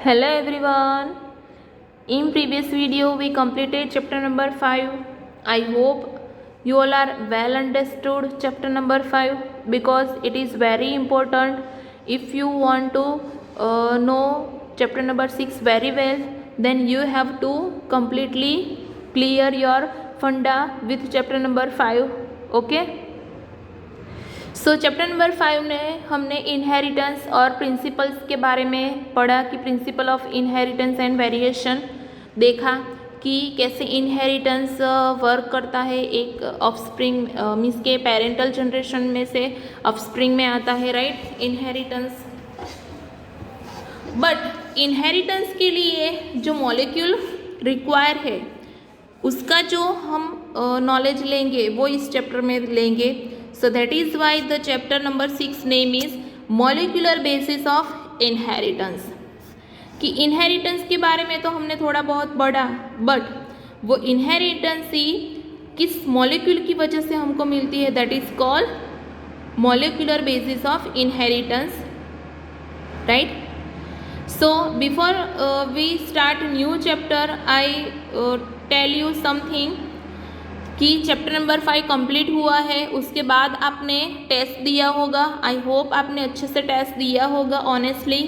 Hello everyone. In previous video we completed chapter number 5. I hope you all are well understood chapter number 5 because it is very important. If you want to know chapter number 6 very well, then you have to completely clear your funda with chapter number 5. Okay. So chapter number 5 में हमने inheritance और principles के बारे में पढ़ा कि principle of inheritance and variation देखा कि कैसे इनहेरिटेंस वर्क करता है। एक ऑफस्प्रिंग मीन्स के पेरेंटल जनरेशन में से ऑफस्प्रिंग में आता है, राइट, इनहेरिटेंस। बट इनहेरिटेंस के लिए जो मॉलिक्यूल रिक्वायर है उसका जो हम नॉलेज लेंगे वो इस चैप्टर में लेंगे। So that is why the chapter number 6 name is molecular basis of inheritance। कि inheritance के बारे में तो हमने थोड़ा बहुत पढ़ा, बट वो inheritance ही किस molecule की वजह से हमको मिलती है, that is called molecular basis of inheritance, right? So before we start new chapter, I tell you something कि चैप्टर नंबर 5 कंप्लीट हुआ है, उसके बाद आपने टेस्ट दिया होगा। आई होप आपने अच्छे से टेस्ट दिया होगा ऑनेस्टली,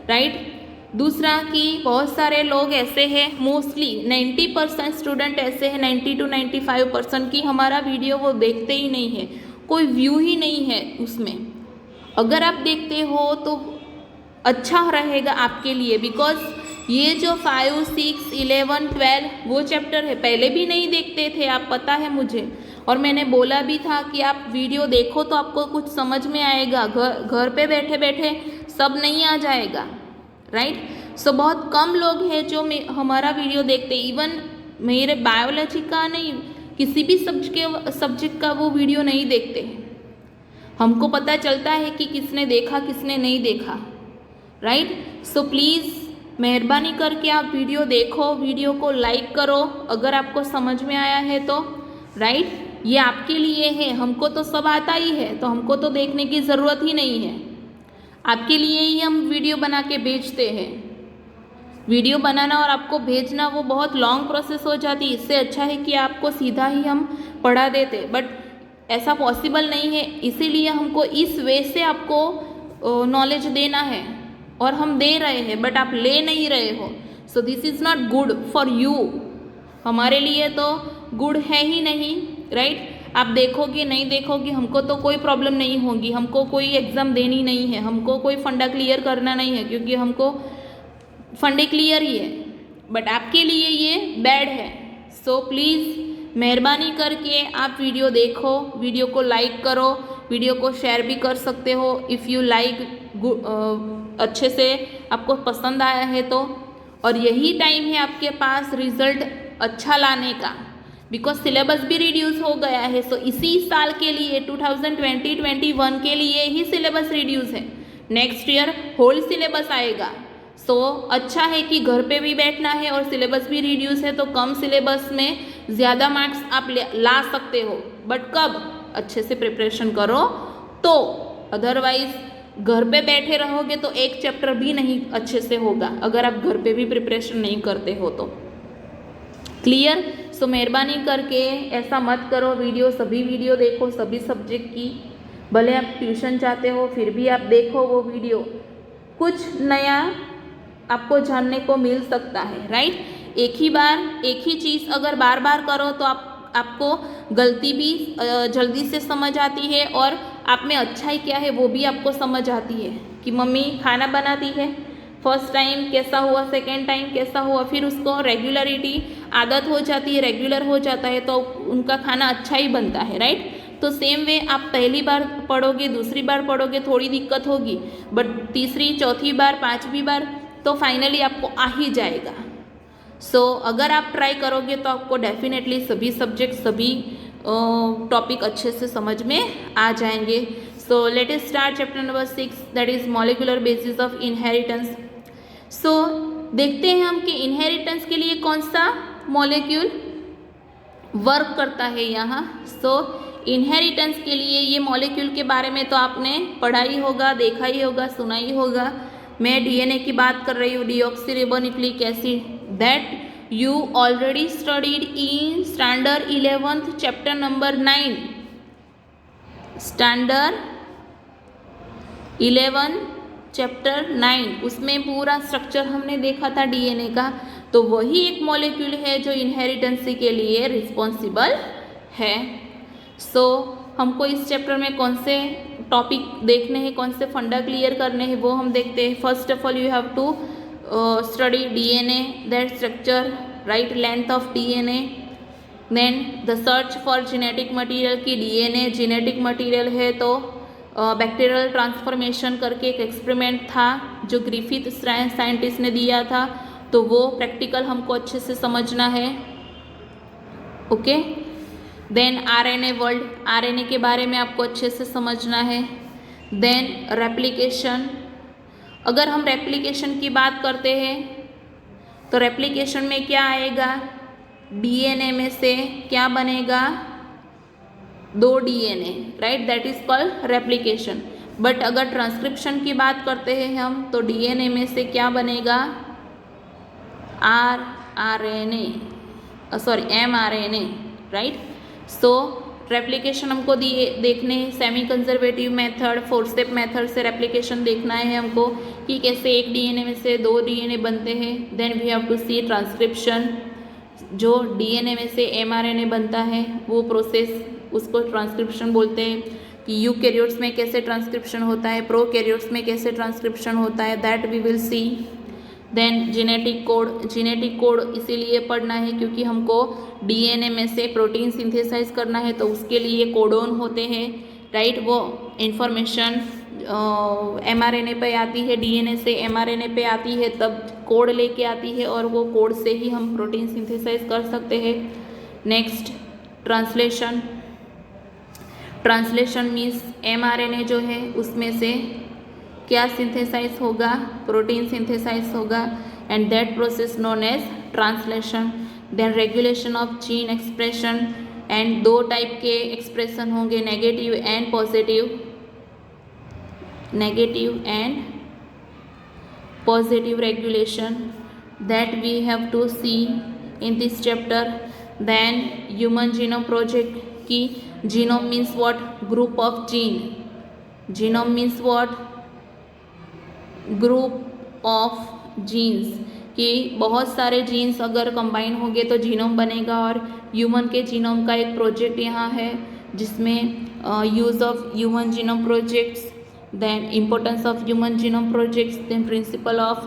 राइट। दूसरा कि बहुत सारे लोग ऐसे हैं, मोस्टली 90% स्टूडेंट ऐसे हैं, 90 to 95% की हमारा वीडियो वो देखते ही नहीं है, कोई व्यू ही नहीं है उसमें। अगर आप देखते हो तो अच्छा रहेगा आपके लिए, बिकॉज ये जो 5, 6, 11, 12 वो चैप्टर है, पहले भी नहीं देखते थे आप, पता है मुझे, और मैंने बोला भी था कि आप वीडियो देखो तो आपको कुछ समझ में आएगा। घर पे बैठे बैठे सब नहीं आ जाएगा, राइट। सो बहुत कम लोग हैं जो हमारा वीडियो देखते, इवन मेरे बायोलॉजी का नहीं, किसी भी सब्जेक्ट का वो वीडियो नहीं देखते। हमको पता चलता है कि किसने देखा किसने नहीं देखा, राइट। सो प्लीज़ मेहरबानी करके आप वीडियो देखो, वीडियो को लाइक करो अगर आपको समझ में आया है तो, राइट। ये आपके लिए है, हमको तो सब आता ही है, तो हमको तो देखने की ज़रूरत ही नहीं है। आपके लिए ही हम वीडियो बना के भेजते हैं। वीडियो बनाना और आपको भेजना वो बहुत लॉन्ग प्रोसेस हो जाती है। इससे अच्छा है कि आपको सीधा ही हम पढ़ा देते, बट ऐसा पॉसिबल नहीं है, इसीलिए हमको इस वे से आपको नॉलेज देना है और हम दे रहे हैं, बट आप ले नहीं रहे हो। So this is not good for you, हमारे लिए तो गुड है ही नहीं, राइट। आप देखोगे नहीं देखोगे, हमको तो कोई प्रॉब्लम नहीं होगी, हमको कोई एग्ज़ाम देनी नहीं है, हमको कोई फंडा क्लियर करना नहीं है, क्योंकि हमको फंडे क्लियर ही है, बट आपके लिए ये बैड है। सो प्लीज़ मेहरबानी करके आप वीडियो देखो, वीडियो को लाइक करो, वीडियो को शेयर भी कर सकते हो इफ़ यू लाइक, अच्छे से आपको पसंद आया है तो। और यही टाइम है आपके पास रिजल्ट अच्छा लाने का, बिकॉज सिलेबस भी रिड्यूस हो गया है। सो इसी साल के लिए 2020-21 के लिए ही सिलेबस रिड्यूस है, नेक्स्ट ईयर होल सिलेबस आएगा। सो अच्छा है कि घर पे भी बैठना है और सिलेबस भी रिड्यूस है, तो कम सिलेबस में ज़्यादा मार्क्स आप ला सकते हो, बट कब, अच्छे से प्रिपरेशन करो तो। अदरवाइज घर पे बैठे रहोगे तो एक चैप्टर भी नहीं अच्छे से होगा, अगर आप घर पे भी प्रिपरेशन नहीं करते हो तो। क्लियर। सो मेहरबानी करके ऐसा मत करो, सभी वीडियो देखो, सभी सब्जेक्ट की, भले आप ट्यूशन जाते हो फिर भी आप देखो वो वीडियो, कुछ नया आपको जानने को मिल सकता है, राइट। एक ही चीज़ अगर बार बार करो तो आपको गलती भी जल्दी से समझ आती है, और आप में अच्छाई क्या है वो भी आपको समझ आती है। कि मम्मी खाना बनाती है, फर्स्ट टाइम कैसा हुआ, सेकेंड टाइम कैसा हुआ, फिर उसको रेगुलरिटी आदत हो जाती है, रेगुलर हो जाता है, तो उनका खाना अच्छा ही बनता है, राइट। तो सेम वे आप पहली बार पढ़ोगे, दूसरी बार पढ़ोगे, थोड़ी दिक्कत होगी, बट तीसरी, चौथी बार, पाँचवीं बार तो फाइनली आपको आ ही जाएगा। सो अगर आप ट्राई करोगे तो आपको डेफिनेटली सभी सब्जेक्ट, सभी टॉपिक अच्छे से समझ में आ जाएंगे। So let us start chapter number 6, that is molecular basis of inheritance. So देखते हैं हम कि इनहेरिटेंस के लिए कौन सा मॉलिक्यूल वर्क करता है यहाँ। सो इनहेरिटेंस के लिए ये मॉलिक्यूल के बारे में तो आपने पढ़ा ही होगा, देखा ही होगा, सुना ही होगा, मैं डीएनए की बात कर रही हूँ, deoxyribonucleic acid, that you already studied in standard 11th chapter number 9, standard 11 chapter 9, उसमें पूरा स्ट्रक्चर हमने देखा था डीएनए का। तो वही एक मॉलिक्यूल है जो इनहेरिटेंसी के लिए रिस्पॉन्सिबल है। सो हमको इस चैप्टर में कौन से टॉपिक देखने हैं, कौन से फंडा क्लियर करने हैं, वो हम देखते हैं। First of all you have to study DNA, that structure, right, length of DNA, then the search for genetic material की डीएनए जेनेटिक मटेरियल है तो बैक्टीरियल ट्रांसफॉर्मेशन करके एक एक्सपेरिमेंट था जो ग्रिफिथ साइंटिस्ट ने दिया था, तो वो प्रैक्टिकल हमको अच्छे से समझना है। Okay, then RNA world, RNA के बारे में आपको अच्छे से समझना है। देन रेप्लिकेशन, अगर हम रेप्लिकेशन की बात करते हैं तो रेप्लिकेशन में क्या आएगा, डीएनए में से क्या बनेगा, 2 DNA, right, that is called replication. But अगर ट्रांसक्रिप्शन की बात करते हैं हम तो डीएनए में से क्या बनेगा, mRNA, राइट। सो रेप्लिकेशन हमको देखने semi conservative method, 4 step method से रेप्लिकेशन देखना है हमको कि कैसे एक डीएनए में से 2 डीएनए बनते हैं। Then we have to see transcription, जो डीएनए में से एमआरएनए बनता है वो प्रोसेस, उसको ट्रांसक्रिप्शन बोलते हैं। कि यूकैरियोट्स में कैसे ट्रांसक्रिप्शन होता है, प्रोकैरियोट्स में कैसे ट्रांसक्रिप्शन होता है, that we will see. Then genetic code इसीलिए पढ़ना है क्योंकि हमको डीएनए में से प्रोटीन सिंथेसाइज करना है, तो उसके लिए कोडोन होते हैं, राइट। वो इंफॉर्मेशन एमआरएनए पे आती है, डीएनए से एमआरएनए पे आती है, तब कोड लेके आती है और वो कोड से ही हम प्रोटीन सिंथेसाइज कर सकते हैं। नेक्स्ट ट्रांसलेशन मीन्स एमआरएनए जो है उसमें से क्या सिंथेसाइज होगा, प्रोटीन सिंथेसाइज होगा, and that process known as translation. Then regulation of gene expression, and 2 type के एक्सप्रेशन होंगे, negative and positive regulation, that we have to see in this chapter. Then human genome project की genome means what, group of gene, genome means what, group of genes, कि बहुत सारे jeans अगर combine होंगे तो genome बनेगा। और human के जीनोम का एक प्रोजेक्ट यहाँ है जिसमें use of human genome projects, then importance of human genome projects, then principle of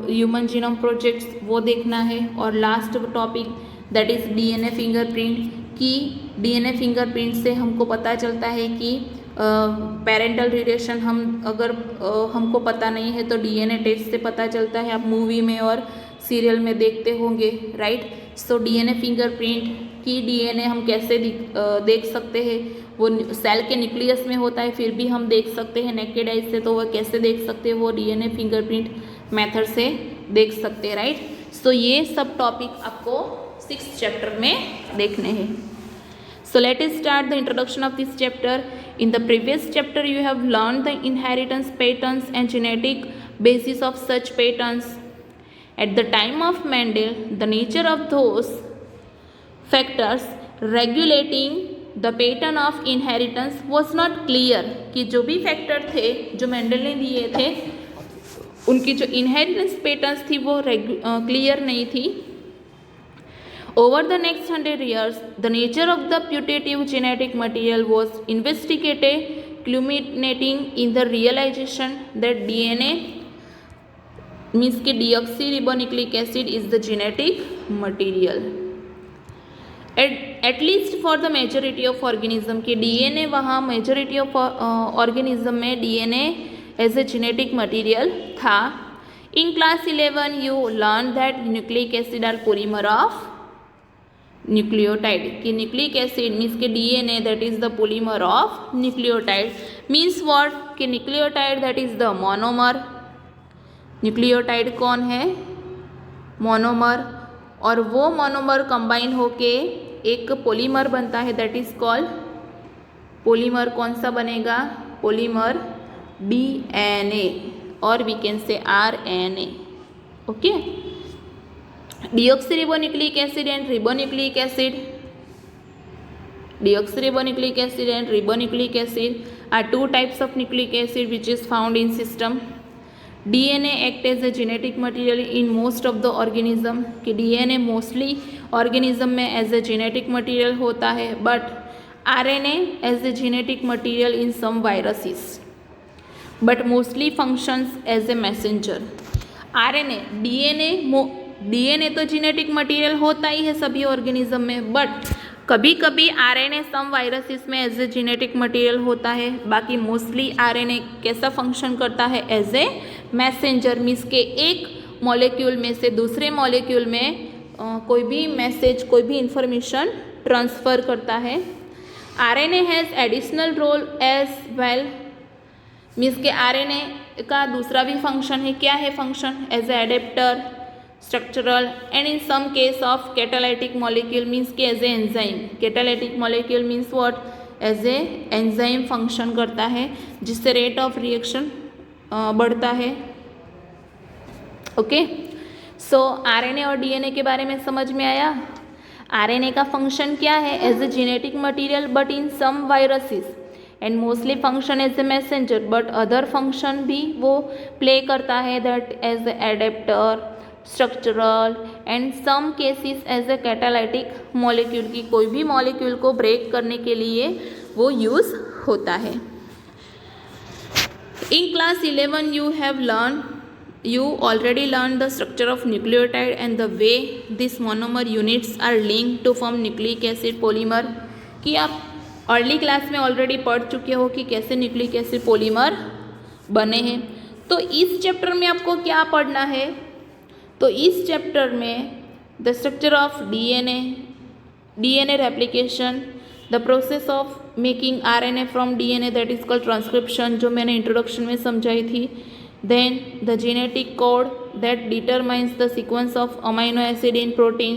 human genome projects, वो देखना है। और last topic that is DNA fingerprint, कि डीएनए फिंगरप्रिंट से हमको पता चलता है कि पेरेंटल रिलेशन हम अगर हमको पता नहीं है तो डीएनए टेस्ट से पता चलता है, आप मूवी में और सीरियल में देखते होंगे, राइट। सो डीएनए फिंगरप्रिंट की डीएनए हम कैसे देख सकते हैं, वो सेल के न्यूक्लियस में होता है फिर भी हम देख सकते हैं नेकेड आइज से, तो वो कैसे देख सकते हैं, वो डीएनए फिंगरप्रिंट मेथड से देख सकते हैं, राइट। सो ये सब टॉपिक आपको 6th चैप्टर में देखने हैं। So let us start the introduction of this chapter. In the previous chapter you have learned the inheritance patterns and genetic basis of such patterns. At the time of Mendel, the nature of those factors regulating the pattern of inheritance was not clear. कि जो भी factor थे जो Mendel ने दिए थे उनकी जो इनहेरिटेंस पैटर्न्स थी वो क्लियर नहीं थी। Over the next 100 years, the nature of the putative genetic material was investigated, culminating in the realization that DNA means कि deoxyribonucleic acid is the genetic material. At least for the majority of organism कि DNA वहाँ majority of organism में DNA as a genetic material था। In class 11 you learned that nucleic acid are polymer of nucleotide, कि nucleic acid means के DNA that is the polymer of nucleotide, means what, कि nucleotide that is the monomer. Nucleotide कौन है, monomer, और वो monomer combine होके एक polymer बनता है दैट इज कॉल्ड पॉलीमर। कौन सा बनेगा, polymer DNA, or we can say RNA. Okay. Deoxyribonucleic acid and ribonucleic acid. Deoxyribonucleic acid and ribonucleic acid are two types of nucleic acid which is found in system. DNA act as a genetic material in most of the organism. कि DNA mostly organism में as a genetic material होता है, but RNA as a genetic material in some viruses, but mostly functions as a messenger. RNA, DNA तो genetic material होता ही है सभी organism में, but कभी कभी RNA सम वायरसेस में एज ए जेनेटिक मटेरियल होता है. बाकी मोस्टली RNA कैसा फंक्शन करता है? As a messenger. मीन्स के एक मॉलिक्यूल में से दूसरे मॉलिक्यूल में कोई भी मैसेज, कोई भी इंफॉर्मेशन ट्रांसफ़र करता है. RNA has additional role as well. Means के RNA का दूसरा भी फंक्शन है. क्या है function? As a adapter, structural and in some case of catalytic molecule. Means के as a enzyme. Catalytic molecule means what? As a enzyme function करता है, जिससे रेट ऑफ रिएक्शन बढ़ता है. ओके. सो RNA और DNA के बारे में समझ में आया. RNA का फंक्शन क्या है? As a genetic material but in some viruses, and mostly function as a messenger, but other function भी वो प्ले करता है, that as a adapter, structural and some cases as a catalytic molecule. की कोई भी molecule को break करने के लिए वो यूज़ होता है. In class 11 you already learned the structure of nucleotide and the way these monomer units are linked to form nucleic acid polymer. कि आप अर्ली क्लास में ऑलरेडी पढ़ चुके हो कि कैसे न्यूक्लिक एसिड पॉलीमर बने हैं. तो इस चैप्टर में आपको क्या पढ़ना है? तो इस चैप्टर में the structure of DNA replication, the process of making RNA from DNA, that is called transcription, जो मैंने इंट्रोडक्शन में समझाई थी. Then the genetic code that determines the sequence of amino acid in protein.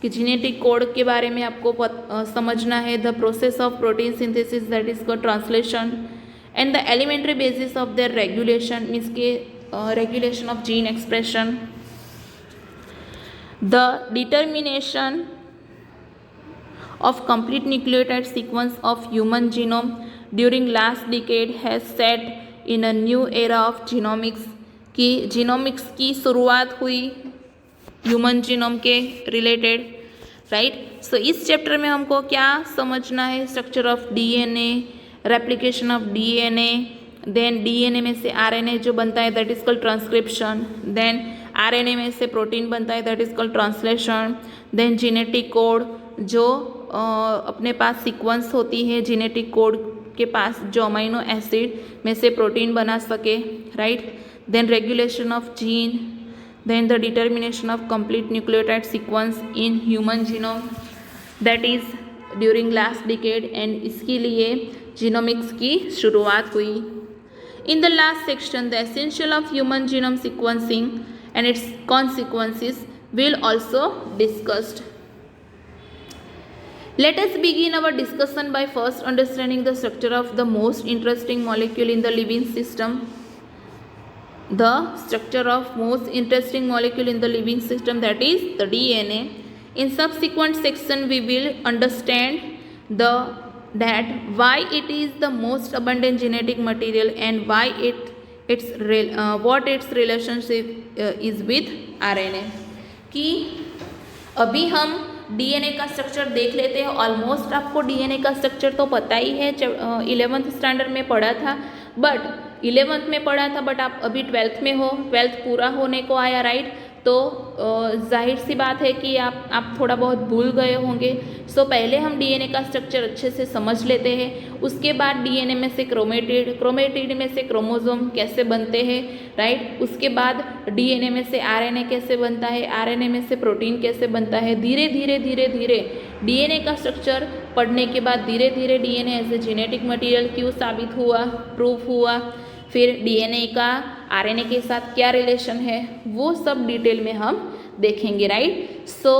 कि genetic code के बारे में आपको समझना है. The process of protein synthesis, that is called translation, and the elementary basis of their regulation, means के regulation of gene expression. The determination of complete nucleotide sequence of human genome during last decade has set in a new era of genomics. कि genomics की शुरुआत हुई human genome के related, right. So इस chapter में हमको क्या समझना है? Structure of DNA, replication of DNA, then DNA में से RNA जो बनता है, that is called transcription. Then RNA में से प्रोटीन बनता है, that is called translation. Then genetic code, जो अपने पास सीक्वेंस होती है जेनेटिक कोड के पास, जो अमाइनो एसिड में से प्रोटीन बना सके, right. Then regulation of gene, then the determination of complete nucleotide sequence in human genome, that is during last decade, and इसके लिए जीनोमिक्स की शुरुआत हुई. In the last section the essential of human genome sequencing and its consequences will also discussed. Let us begin our discussion by first understanding the structure of the most interesting molecule in the living system. The structure of most interesting molecule in the living system, that is the DNA. In subsequent section we will understand that why it is the most abundant genetic material and why what its relationship is with RNA. कि अभी हम DNA का structure देख लेते हैं. Almost आपको DNA का structure तो पता ही है, 11th स्टैंडर्ड में पढ़ा था, बट 11th में पढ़ा था, बट आप अभी 12th में हो, 12th पूरा होने को आया, राइट. तो जाहिर सी बात है कि आप थोड़ा बहुत भूल गए होंगे. सो पहले हम DNA का स्ट्रक्चर अच्छे से समझ लेते हैं. उसके बाद DNA में से क्रोमेटिड में से क्रोमोसोम कैसे बनते हैं, राइट. उसके बाद DNA में से RNA कैसे बनता है, RNA में से प्रोटीन कैसे बनता है. धीरे धीरे DNA का स्ट्रक्चर पढ़ने के बाद धीरे धीरे DNA as a genetic material क्यों साबित हुआ, प्रूफ हुआ. फिर DNA का RNA के साथ क्या रिलेशन है, वो सब डिटेल में हम देखेंगे, right. So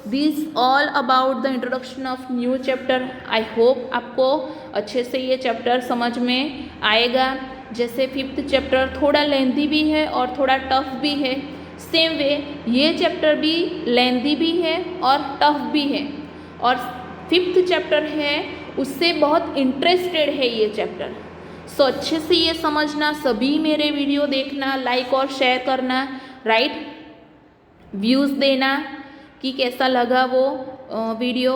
this all about the introduction of new chapter. I hope आपको अच्छे से ये चैप्टर समझ में आएगा. जैसे फिफ्थ चैप्टर थोड़ा लेंथी भी है और थोड़ा टफ भी है, सेम वे ये चैप्टर भी लेंथी भी है और टफ भी है। और फिफ्थ चैप्टर है उससे बहुत इंटरेस्टेड है ये चैप्टर। सो अच्छे से ये समझना, सभी मेरे वीडियो देखना, लाइक और शेयर करना, राइट, व्यूज़ देना कि कैसा लगा वो video.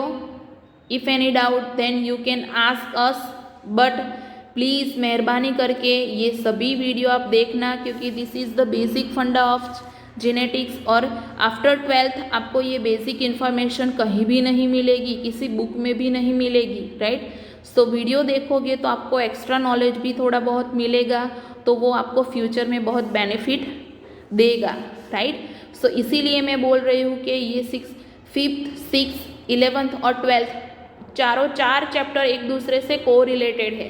If any doubt then you can ask us, but please मेहरबानी करके ये सभी वीडियो आप देखना, क्योंकि this is the basic funda of genetics. और आफ्टर 12th आपको ये बेसिक इन्फॉर्मेशन कहीं भी नहीं मिलेगी, किसी बुक में भी नहीं मिलेगी, राइट। सो वीडियो देखोगे तो आपको एक्स्ट्रा नॉलेज भी थोड़ा बहुत मिलेगा, तो वो आपको फ्यूचर में बहुत बेनिफिट देगा, राइट। सो इसीलिए मैं बोल रही हूँ कि ये 5th, 6th, 11th और 12th चार चैप्टर एक दूसरे से को रिलेटेड है।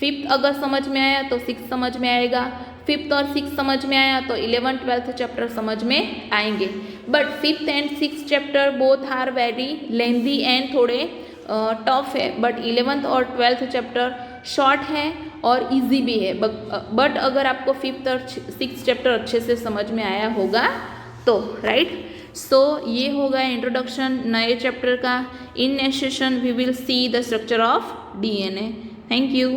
5th अगर समझ में आया तो 6th समझ में आएगा, 5th और 6th समझ में आया तो 11th, 12th चैप्टर समझ में आएंगे। But 5th and 6th chapter both are very lengthy and थोड़े टफ है, बट 11th और 12th चैप्टर शॉर्ट है और इजी भी है। बट अगर आपको 5th और 6th चैप्टर अच्छे से समझ में आया होगा तो, राइट। सो ये होगा इंट्रोडक्शन नए चैप्टर का। In next session we will see the structure of DNA। Thank you.